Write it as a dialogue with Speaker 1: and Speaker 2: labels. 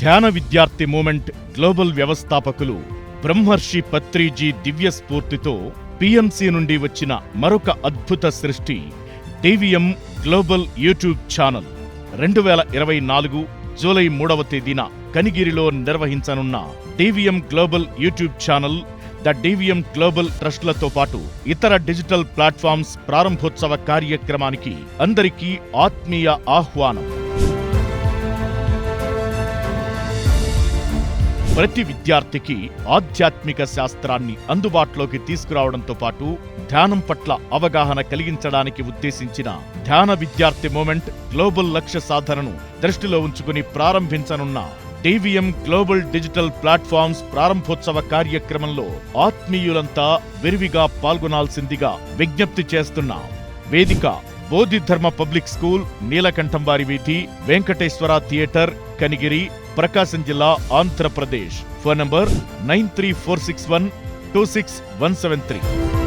Speaker 1: ధ్యాన విద్యార్థి moment global వ్యవస్థాపకులు బ్రహ్మర్షి పత్రిజీ దివ్య స్ఫూర్తితో పిఎంసి నుండి వచ్చిన మరొక అద్భుత సృష్టి DVM global YouTube channel. 2024 July 3వ తేదీన కనిగిరిలో నిర్వహించనున్న DVM global YouTube channel, the DVM global ట్రస్ట్లతో పాటు ఇతర డిజిటల్ ప్లాట్ఫామ్స్ ప్రారంభోత్సవ కార్యక్రమానికి అందరికీ ఆత్మీయ ఆహ్వానం. ప్రతి విద్యార్థికి ఆధ్యాత్మిక శాస్త్రాన్ని అందుబాటులోకి తీసుకురావడంతో పాటు ధ్యానం పట్ల అవగాహన కలిగించడానికి ఉద్దేశించిన ధ్యాన విద్యార్థి మూమెంట్ గ్లోబల్ లక్ష్య సాధనను దృష్టిలో ఉంచుకుని ప్రారంభించనున్న డివిఎం గ్లోబల్ డిజిటల్ ప్లాట్ఫామ్స్ ప్రారంభోత్సవ కార్యక్రమంలో ఆత్మీయులంతా విరివిగా పాల్గొనాల్సిందిగా విజ్ఞప్తి చేస్తున్నాం. వేదిక బోధిధర్మ పబ్లిక్ స్కూల్, నీలకంఠంవారి వీధి, వెంకటేశ్వర థియేటర్, కనిగిరి, ప్రకాశం జిల్లా, ఆంధ్రప్రదేశ్. Phone number 9346126173.